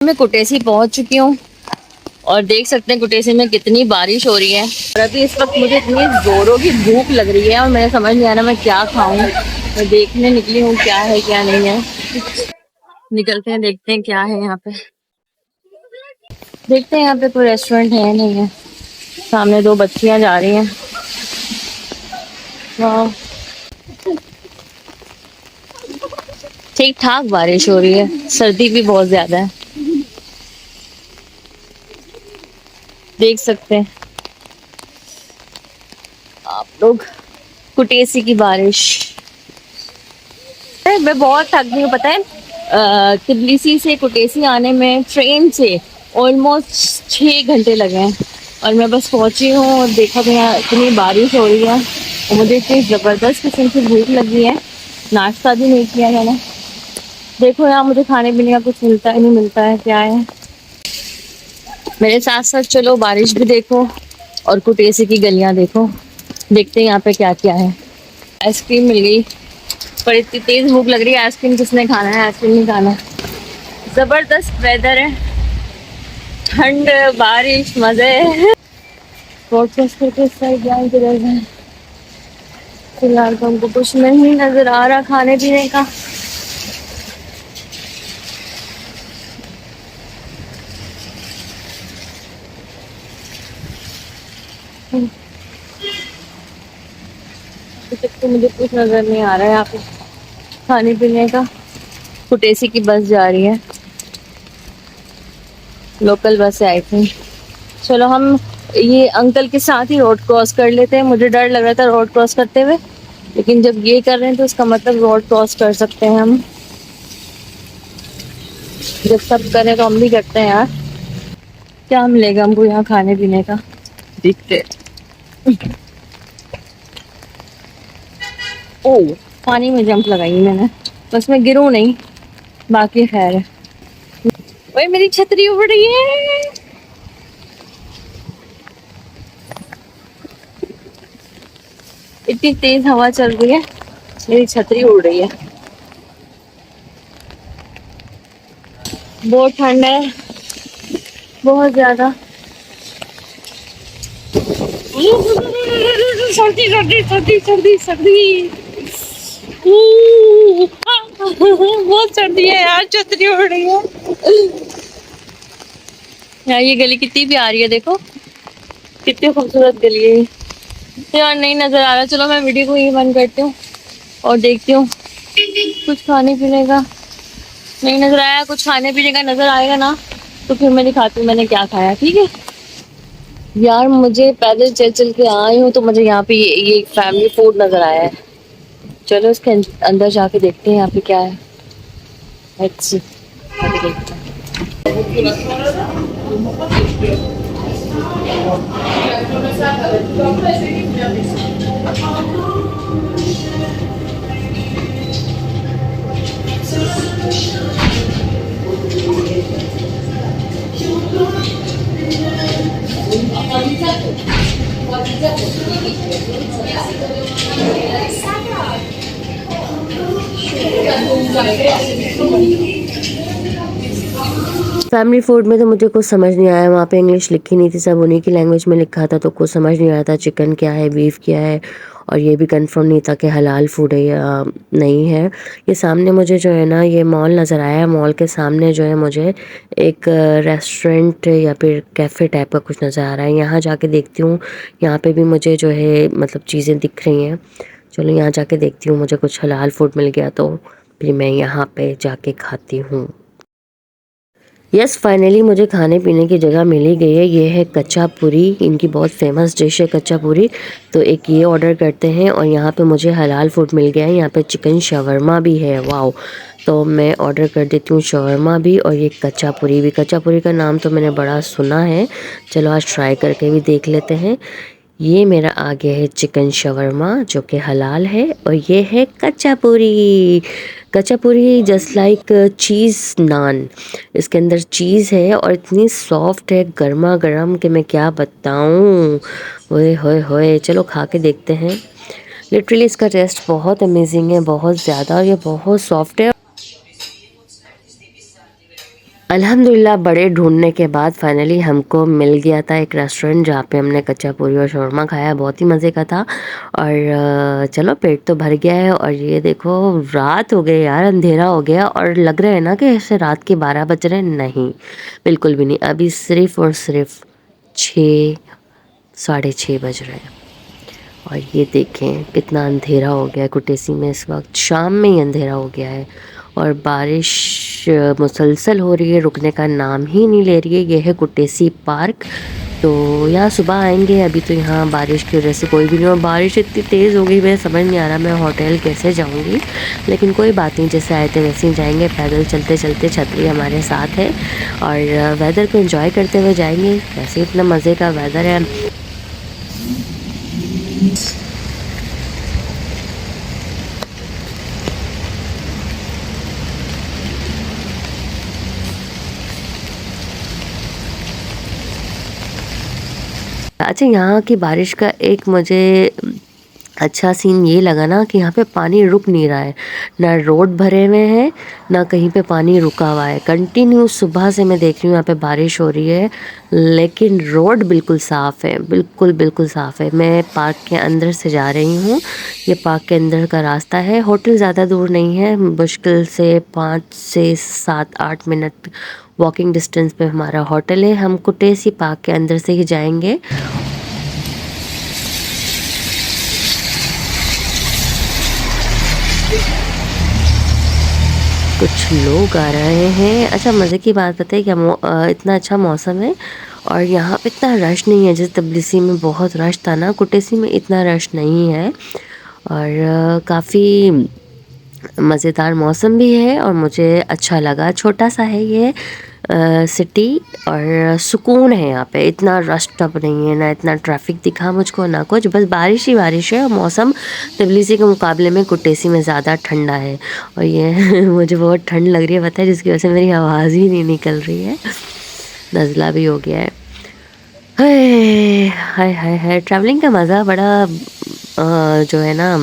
मैं कुटेसी पहुंच चुकी हूँ और देख सकते हैं कुटेसी में कितनी बारिश हो रही है। और अभी इस वक्त मुझे इतनी जोरों की भूख लग रही है और मेरे समझ नहीं आ रहा मैं क्या खाऊं। मैं देखने निकली हूँ क्या है क्या नहीं है। निकलते हैं देखते हैं क्या है यहाँ पे। देखते हैं यहाँ पे कोई रेस्टोरेंट है नहीं है। सामने दो बच्चियां जा रही हैं। वाह, ठीक ठाक बारिश हो रही है, सर्दी भी बहुत ज्यादा है। देख सकते हैं आप लोग कुटेसी की बारिश। मैं बहुत थक गई हूँ पता है। तिबलिसी से कुटेसी आने में ट्रेन से ऑलमोस्ट 6 घंटे लगे हैं और मैं बस पहुंची हूँ और देखा तो यहाँ इतनी बारिश हो रही है और मुझे इतनी ज़बरदस्त किस्म की भूख लगी है। नाश्ता भी नहीं किया मैंने। देखो यहाँ मुझे खाने पीने का कुछ मिलता है नहीं मिलता है क्या है। मेरे साथ साथ चलो बारिश भी देखो और कुटेसी की गलियाँ देखो। देखते हैं यहाँ पे क्या क्या है। आइसक्रीम मिल गई पर इतनी तेज भूख लग रही है। आइसक्रीम किसने खाना है, आइसक्रीम नहीं खाना। जबरदस्त वेदर है, ठंड बारिश मजे। पॉडकास्ट करके इस साइड जाए किधर जाए। फिलहाल तो हमको कुछ नहीं नजर आ रहा खाने पीने का। अभी तक तो मुझे कुछ नजर नहीं आ रहा है यहाँ पे खाने पीने का। कुटेसी की बस जा रही है, लोकल बस है आई थिंक। चलो हम ये अंकल के साथ ही रोड क्रॉस कर लेते हैं। मुझे डर लग रहा था रोड क्रॉस करते हुए, लेकिन जब ये कर रहे हैं तो इसका मतलब रोड क्रॉस कर सकते हैं हम। जब सब करें तो हम भी करते हैं यार। क्या मिलेगा हमको यहाँ खाने पीने का, देखते। ओ, पानी में जंप लगाई मैंने, बस मैं गिरूं नहीं, बाकी खैर है। ओए मेरी छतरी उड़ रही है। इतनी तेज हवा चल रही है, मेरी छतरी उड़ रही है। बहुत ठंड है, बहुत ज्यादा। सर्दी सर्दी सर्दी सर्दी सर्दी। बहुत सर्दी है यार, छतरी उड़ रही है यार। ये गली कितनी प्यारी है, देखो कितनी खूबसूरत गली है यार। नहीं नजर आ रहा। चलो मैं वीडियो को यही बंद करती हूँ और देखती हूँ कुछ खाने पीने का। नहीं नजर आया, कुछ खाने पीने का नजर आएगा ना तो फिर मैं दिखाती हूँ मैंने क्या खाया, ठीक है यार। मुझे पैदल चल चल के आई हूँ तो मुझे यहाँ पे ये फैमिली फूड नजर आया है। चलो इसके अंदर जाके देखते हैं यहाँ पे क्या है। लेट्स सी, जाके देखते हैं। फैमिली फूड में तो मुझे कुछ समझ नहीं आया। वहाँ पे इंग्लिश लिखी नहीं थी, सब उन्हीं की लैंग्वेज में लिखा था तो कुछ समझ नहीं आया था चिकन क्या है बीफ क्या है। और ये भी कंफर्म नहीं था कि हलाल फूड है या नहीं है। ये सामने मुझे जो है ना ये मॉल नज़र आया है। मॉल के सामने जो है मुझे एक रेस्टोरेंट या फिर कैफ़े टाइप का कुछ नज़र आ रहा है। यहाँ जाके देखती हूँ, यहाँ पे भी मुझे जो है मतलब चीज़ें दिख रही हैं। चलो यहाँ जाके देखती हूँ, मुझे कुछ हलाल फूड मिल गया तो फिर मैं यहाँ पे जाके खाती हूँ। यस फाइनली मुझे खाने पीने की जगह मिल ही गई है। ये है कच्चा पूरी, इनकी बहुत फेमस डिश है कच्चा पूरी। तो एक ये ऑर्डर करते हैं और यहाँ पे मुझे हलाल फूड मिल गया है। यहाँ पे चिकन शवरमा भी है, वाओ। तो मैं ऑर्डर कर देती हूँ शवरमा भी और ये कच्चा पूरी भी। कच्चा पूरी का नाम तो मैंने बड़ा सुना है, चलो आज ट्राई करके भी देख लेते हैं। ये मेरा आ गया है चिकन शवरमा जो कि हलाल है और ये है कच्चा पूरी। कच्चा पूरी जस्ट लाइक चीज़ नान, इसके अंदर चीज़ है और इतनी सॉफ्ट है गर्मा गर्म कि मैं क्या बताऊँ। ओए होए होए, चलो खा के देखते हैं। लिटरली इसका टेस्ट बहुत अमेजिंग है, बहुत ज़्यादा, और ये बहुत सॉफ्ट है। अल्हम्दुलिल्लाह बड़े ढूँढने के बाद फाइनली हमको मिल गया था एक रेस्टोरेंट जहाँ पे हमने कच्चा पूरी और शौरमा खाया, बहुत ही मज़े का था। और चलो पेट तो भर गया है। और ये देखो रात हो गई यार, अंधेरा हो गया और लग रहा है ना कि ऐसे रात के 12 बज रहे हैं, नहीं, बिल्कुल भी नहीं। अभी सिर्फ़ और सिर्फ़ 6 साढ़े 6 बज रहे हैं। और ये देखें कितना अंधेरा हो गया है कुटेसी में, इस वक्त शाम में ही अंधेरा हो गया है। और बारिश मुसलसल हो रही है, रुकने का नाम ही नहीं ले रही है। ये है कुटेसी पार्क। तो यहाँ सुबह आएंगे, अभी तो यहाँ बारिश की वजह से कोई भी नहीं। और बारिश इतनी तेज़ हो गई, मैं समझ नहीं आ रहा मैं होटल कैसे जाऊँगी, लेकिन कोई बात नहीं, जैसे आए थे वैसे ही जाएंगे। पैदल चलते चलते, छतरी हमारे साथ है और वेदर को एंजॉय करते हुए जाएंगे। वैसे इतना मज़े का वेदर है। अच्छा, यहाँ की बारिश का एक मुझे अच्छा सीन ये लगा ना कि यहाँ पे पानी रुक नहीं रहा है, ना रोड भरे हुए हैं, ना कहीं पे पानी रुका हुआ है। कंटिन्यू सुबह से मैं देख रही हूँ यहाँ पे बारिश हो रही है, लेकिन रोड बिल्कुल साफ़ है, बिल्कुल बिल्कुल साफ़ है। मैं पार्क के अंदर से जा रही हूँ, ये पार्क के अंदर का रास्ता है। होटल ज़्यादा दूर नहीं है, मुश्किल से 5 से 7-8 मिनट वॉकिंग डिस्टेंस पे हमारा होटल है। हम कुटेसी पार्क के अंदर से ही जाएंगे। कुछ लोग आ रहे हैं। अच्छा, मज़े की बात पता है क्या, इतना अच्छा मौसम है और यहाँ पे इतना रश नहीं है। जैसे तबलीसी में बहुत रश था ना, कुटेसी में इतना रश नहीं है। और काफ़ी मज़ेदार मौसम भी है और मुझे अच्छा लगा। छोटा सा है ये सिटी और सुकून है यहाँ पे, इतना रश टप नहीं है, ना इतना ट्रैफिक दिखा मुझको ना कुछ, बस बारिश ही बारिश है। और मौसम तबलीसी के मुकाबले में कुटेसी में ज़्यादा ठंडा है। और ये मुझे बहुत ठंड लग रही है पता है, जिसकी वजह से मेरी आवाज़ ही नहीं निकल रही है, नज़ला भी हो गया है। हाय हाय हाय हाय, ट्रैवलिंग का मज़ा बड़ा जो है ना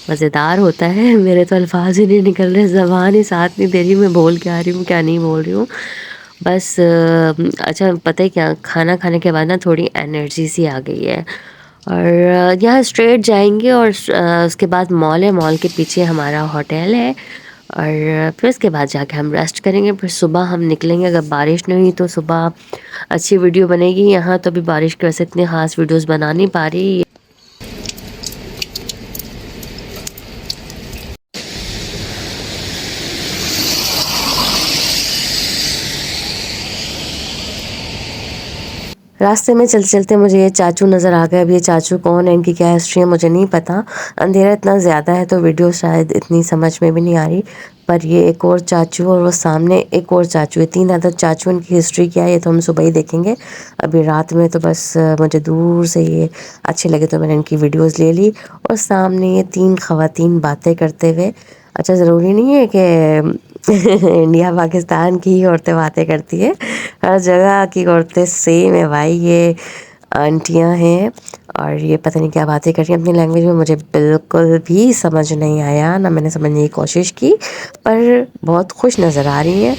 मज़ेदार होता है। मेरे तो अल्फाज ही नहीं निकल रहे, ज़बान ही साथ नहीं दे रही, मैं बोल क्या रही हूँ क्या नहीं बोल रही हूँ। बस अच्छा पता है क्या, खाना खाने के बाद ना थोड़ी एनर्जी सी आ गई है। और यहाँ स्ट्रेट जाएंगे और उसके बाद मॉल है, मॉल के पीछे हमारा होटल है। और फिर उसके बाद जाके हम रेस्ट करेंगे, फिर सुबह हम निकलेंगे। अगर बारिश नहीं हुई तो सुबह अच्छी वीडियो बनेगी। यहाँ तो अभी बारिश की वजह से इतनी ख़ास वीडियोस बना नहीं पा रही। रास्ते में चलते-चलते मुझे ये चाचू नज़र आ गए। अब ये चाचू कौन है, इनकी क्या हिस्ट्री है मुझे नहीं पता। अंधेरा इतना ज़्यादा है तो वीडियो शायद इतनी समझ में भी नहीं आ रही। पर ये एक और चाचू और वो सामने एक और चाचू है, 3 अदर चाचू। इनकी हिस्ट्री क्या है ये तो हम सुबह ही देखेंगे। अभी रात में तो बस मुझे दूर से ये अच्छे लगे तो मैंने इनकी वीडियोज़ ले ली। और सामने ये 3 ख़वातीन बातें करते हुए। अच्छा, ज़रूरी नहीं है कि इंडिया पाकिस्तान की ही औरतें बातें करती है, हर जगह की औरतें सेम है भाई। ये आंटियां हैं और ये पता नहीं क्या बातें कर रही हैं अपनी लैंग्वेज में, मुझे बिल्कुल भी समझ नहीं आया, ना मैंने समझने की कोशिश की, पर बहुत खुश नज़र आ रही हैं।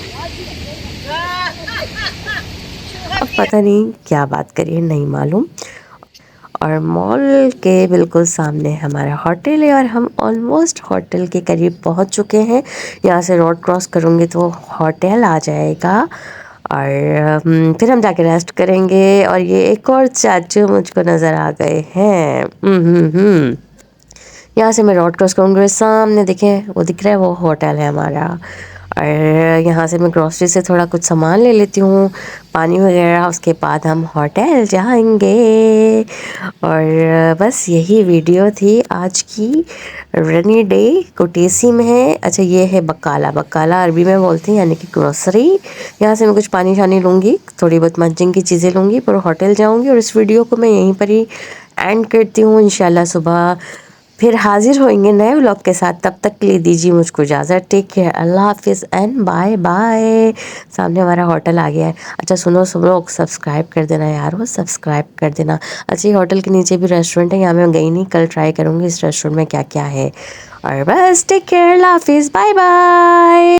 अब पता नहीं क्या बात करिए, नहीं मालूम। और मॉल के बिल्कुल सामने हमारा होटल है और हम ऑलमोस्ट होटल के करीब पहुंच चुके हैं। यहाँ से रोड क्रॉस करूँगी तो होटल आ जाएगा और फिर हम जाके रेस्ट करेंगे। और ये एक और चाचू मुझको नज़र आ गए हैं। यहाँ से मैं रोड क्रॉस करूँगी, सामने देखें वो दिख रहा है, वो होटल है हमारा। और यहाँ से मैं ग्रॉसरी से थोड़ा कुछ सामान ले लेती हूँ, पानी वगैरह, उसके बाद हम होटल जाएंगे। और बस यही वीडियो थी आज की। रेनी डे कुटेसी में है। अच्छा, ये है बकाला, बकाला अरबी में बोलते हैं, यानी कि ग्रॉसरी। यहाँ से मैं कुछ पानी शानी लूँगी, थोड़ी बहुत मंचिंग की चीज़ें लूँगी, पर होटल जाऊँगी। और इस वीडियो को मैं यहीं पर ही एंड करती हूँ। इंशाल्लाह सुबह फिर हाजिर होंगे नए व्लॉग के साथ। तब तक के लिए दीजिए मुझको इजाज़त। टेक केयर, अल्लाह हाफिज़ एंड बाय बाय। सामने हमारा होटल आ गया है। अच्छा सुनो सब लोग, सब्सक्राइब कर देना यार, वो सब्सक्राइब कर देना। अच्छा, ये होटल के नीचे भी रेस्टोरेंट है, यहाँ मैं गई नहीं, कल ट्राई करूँगी इस रेस्टोरेंट में क्या क्या है। और बस टेक केयर, अल्लाह हाफिज़, बाय बाय।